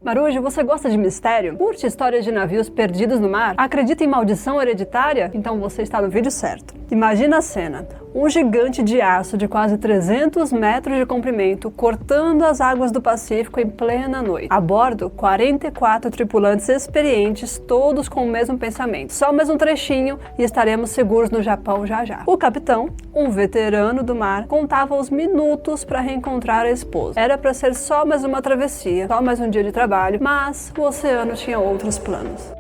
Marujo, você gosta de mistério? Curte histórias de navios perdidos no mar? Acredita em maldição hereditária? Então você está no vídeo certo. Imagina a cena. Um gigante de aço de quase 300 metros de comprimento cortando as águas do Pacífico em plena noite. A bordo, 44 tripulantes experientes, todos com o mesmo pensamento. Só mais um trechinho e estaremos seguros no Japão já já. O capitão, um veterano do mar, contava os minutos para reencontrar a esposa. Era para ser só mais uma travessia, só mais um dia de trabalho, mas o oceano tinha outros planos.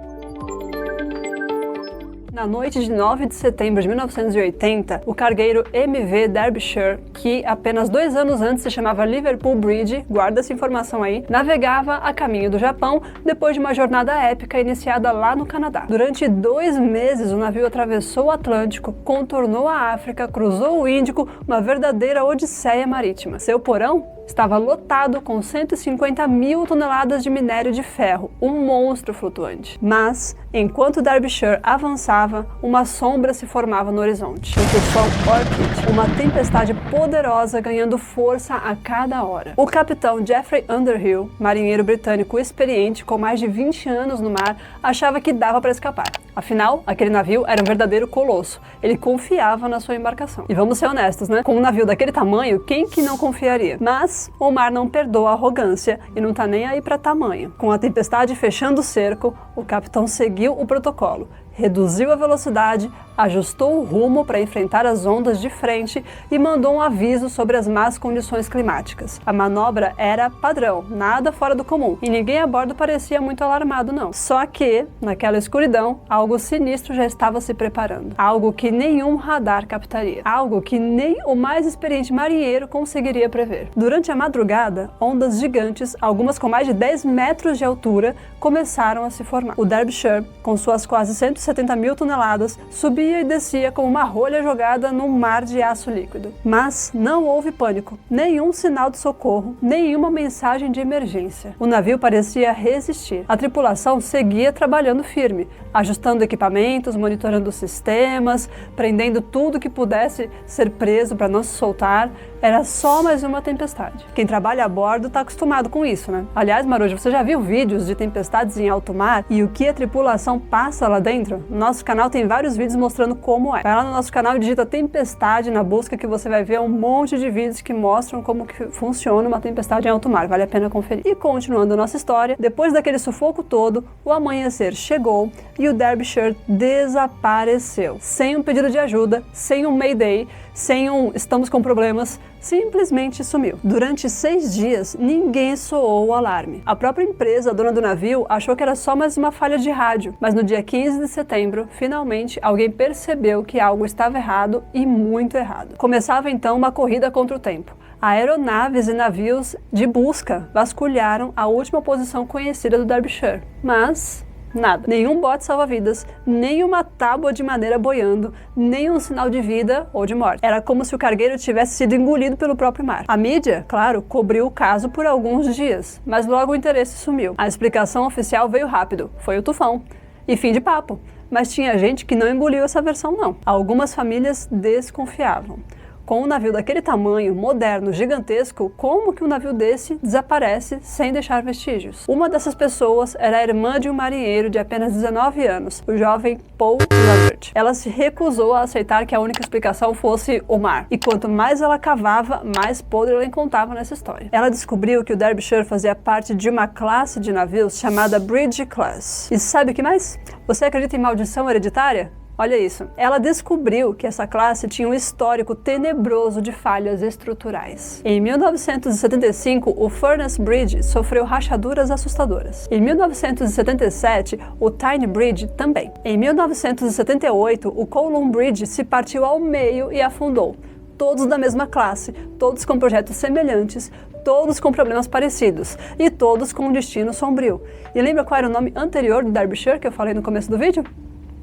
Na noite de 9 de setembro de 1980, o cargueiro MV Derbyshire, que apenas 2 anos antes se chamava Liverpool Bridge, guarda essa informação aí, navegava a caminho do Japão depois de uma jornada épica iniciada lá no Canadá. Durante 2 meses, o navio atravessou o Atlântico, contornou a África, cruzou o Índico, uma verdadeira odisseia marítima. Seu porão estava lotado com 150 mil toneladas de minério de ferro, um monstro flutuante. Mas, enquanto Derbyshire avançava, uma sombra se formava no horizonte. O tufão Orchid, uma tempestade poderosa ganhando força a cada hora. O capitão Geoffrey Underhill, marinheiro britânico experiente com mais de 20 anos no mar, achava que dava para escapar. Afinal, aquele navio era um verdadeiro colosso. Ele confiava na sua embarcação. E vamos ser honestos, né? Com um navio daquele tamanho, quem que não confiaria? Mas o mar não perdoa a arrogância e não tá nem aí para tamanho. Com a tempestade fechando o cerco, o capitão seguiu o protocolo. Reduziu a velocidade, ajustou o rumo para enfrentar as ondas de frente e mandou um aviso sobre as más condições climáticas. A manobra era padrão, nada fora do comum, e ninguém a bordo parecia muito alarmado não. Só que, naquela escuridão, algo sinistro já estava se preparando. Algo que nenhum radar captaria. Algo que nem o mais experiente marinheiro conseguiria prever. Durante a madrugada, ondas gigantes, algumas com mais de 10 metros de altura, começaram a se formar. O Derbyshire, com suas quase 170 mil toneladas, subia e descia como uma rolha jogada num mar de aço líquido. Mas não houve pânico, nenhum sinal de socorro, nenhuma mensagem de emergência. O navio parecia resistir. A tripulação seguia trabalhando firme, ajustando equipamentos, monitorando sistemas, prendendo tudo que pudesse ser preso para não se soltar. Era só mais uma tempestade. Quem trabalha a bordo está acostumado com isso, né? Aliás, Marujo, você já viu vídeos de tempestades em alto mar e o que a tripulação passa lá dentro? No nosso canal tem vários vídeos mostrando como é. Vai lá no nosso canal e digita tempestade na busca que você vai ver um monte de vídeos que mostram como que funciona uma tempestade em alto mar. Vale a pena conferir. E continuando a nossa história, depois daquele sufoco todo, o amanhecer chegou e o Derbyshire desapareceu. Sem um pedido de ajuda, sem um mayday, sem um estamos com problemas, simplesmente sumiu. Durante 6 dias, ninguém soou o alarme. A própria empresa, a dona do navio, achou que era só mais uma falha de rádio, mas no dia 15 de setembro, finalmente, alguém percebeu que algo estava errado e muito errado. Começava então uma corrida contra o tempo. Aeronaves e navios de busca vasculharam a última posição conhecida do Derbyshire, mas nada. Nenhum bote salva-vidas, nenhuma tábua de madeira boiando, nenhum sinal de vida ou de morte. Era como se o cargueiro tivesse sido engolido pelo próprio mar. A mídia, claro, cobriu o caso por alguns dias, mas logo o interesse sumiu. A explicação oficial veio rápido. Foi o tufão. E fim de papo. Mas tinha gente que não engoliu essa versão não. Algumas famílias desconfiavam. Com um navio daquele tamanho, moderno, gigantesco, como que um navio desse desaparece sem deixar vestígios? Uma dessas pessoas era a irmã de um marinheiro de apenas 19 anos, o jovem Paul Lambert. Ela se recusou a aceitar que a única explicação fosse o mar. E quanto mais ela cavava, mais podre ela encontrava nessa história. Ela descobriu que o Derbyshire fazia parte de uma classe de navios chamada Bridge Class. E sabe o que mais? Você acredita em maldição hereditária? Olha isso. Ela descobriu que essa classe tinha um histórico tenebroso de falhas estruturais. Em 1975, o Furnace Bridge sofreu rachaduras assustadoras. Em 1977, o Tyne Bridge também. Em 1978, o Kowloon Bridge se partiu ao meio e afundou. Todos da mesma classe, todos com projetos semelhantes, todos com problemas parecidos e todos com um destino sombrio. E lembra qual era o nome anterior do Derbyshire que eu falei no começo do vídeo?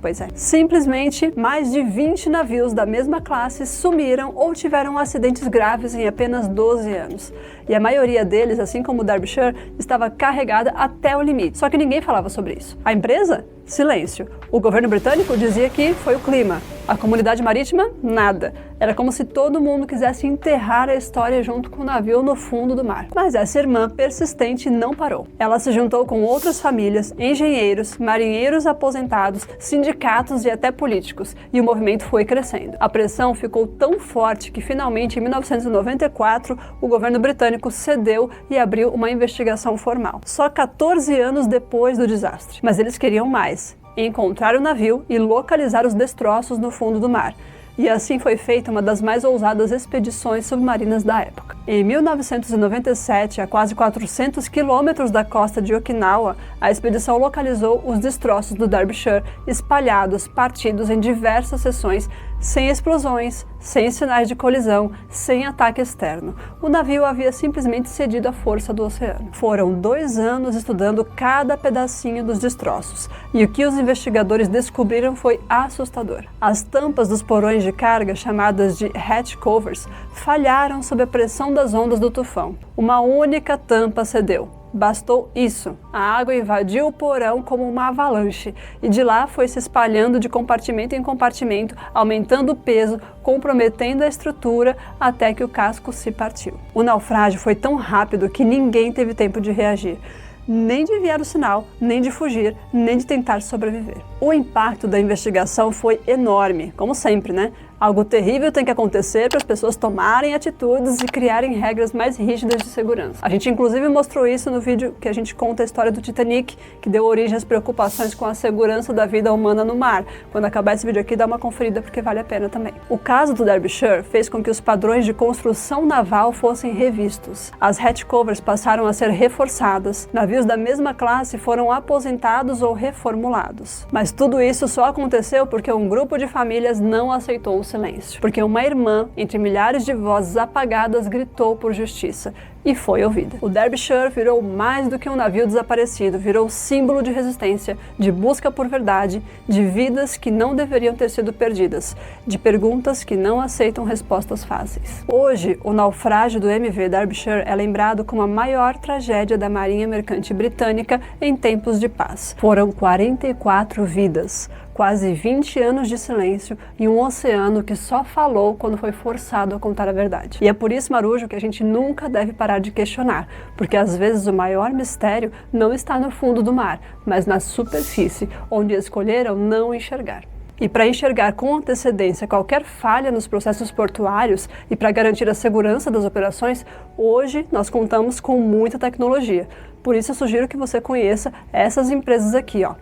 Pois é. Simplesmente, mais de 20 navios da mesma classe sumiram ou tiveram acidentes graves em apenas 12 anos. E a maioria deles, assim como o Derbyshire, estava carregada até o limite. Só que ninguém falava sobre isso. A empresa? Silêncio. O governo britânico dizia que foi o clima. A comunidade marítima, nada. Era como se todo mundo quisesse enterrar a história junto com o navio no fundo do mar. Mas essa irmã persistente não parou. Ela se juntou com outras famílias, engenheiros, marinheiros aposentados, sindicatos e até políticos, e o movimento foi crescendo. A pressão ficou tão forte que finalmente, em 1994, o governo britânico cedeu e abriu uma investigação formal. Só 14 anos depois do desastre. Mas eles queriam mais. Encontrar o navio e localizar os destroços no fundo do mar. E assim foi feita uma das mais ousadas expedições submarinas da época. Em 1997, a quase 400 quilômetros da costa de Okinawa, a expedição localizou os destroços do Derbyshire espalhados, partidos em diversas seções, sem explosões, sem sinais de colisão, sem ataque externo. O navio havia simplesmente cedido à força do oceano. Foram 2 anos estudando cada pedacinho dos destroços, e o que os investigadores descobriram foi assustador. As tampas dos porões de carga, chamadas de hatch covers, falharam sob a pressão das ondas do tufão. Uma única tampa cedeu. Bastou isso. A água invadiu o porão como uma avalanche e de lá foi se espalhando de compartimento em compartimento, aumentando o peso, comprometendo a estrutura até que o casco se partiu. O naufrágio foi tão rápido que ninguém teve tempo de reagir. Nem de enviar o sinal, nem de fugir, nem de tentar sobreviver. O impacto da investigação foi enorme, como sempre, né? Algo terrível tem que acontecer para as pessoas tomarem atitudes e criarem regras mais rígidas de segurança. A gente inclusive mostrou isso no vídeo que a gente conta a história do Titanic, que deu origem às preocupações com a segurança da vida humana no mar. Quando acabar esse vídeo aqui, dá uma conferida porque vale a pena também. O caso do Derbyshire fez com que os padrões de construção naval fossem revistos. As hatch covers passaram a ser reforçadas, navios da mesma classe foram aposentados ou reformulados. Mas tudo isso só aconteceu porque um grupo de famílias não aceitou o silêncio, porque uma irmã, entre milhares de vozes apagadas, gritou por justiça e foi ouvida. O Derbyshire virou mais do que um navio desaparecido, virou símbolo de resistência, de busca por verdade, de vidas que não deveriam ter sido perdidas, de perguntas que não aceitam respostas fáceis. Hoje, o naufrágio do MV Derbyshire é lembrado como a maior tragédia da Marinha Mercante Britânica em tempos de paz. Foram 44 vidas, quase 20 anos de silêncio e um oceano que só falou quando foi forçado a contar a verdade. E é por isso, Marujo, que a gente nunca deve parar de questionar, porque às vezes o maior mistério não está no fundo do mar, mas na superfície, onde escolheram não enxergar. E para enxergar com antecedência qualquer falha nos processos portuários e para garantir a segurança das operações, hoje nós contamos com muita tecnologia. Por isso eu sugiro que você conheça essas empresas aqui, ó.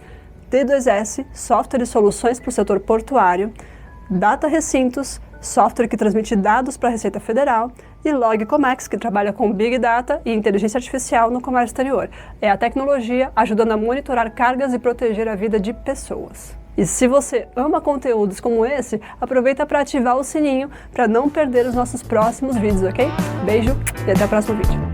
T2S, software e soluções para o setor portuário, Data Recintos, software que transmite dados para a Receita Federal, e Logcomex, que trabalha com Big Data e inteligência artificial no comércio exterior. É a tecnologia ajudando a monitorar cargas e proteger a vida de pessoas. E se você ama conteúdos como esse, aproveita para ativar o sininho para não perder os nossos próximos vídeos, ok? Beijo e até o próximo vídeo.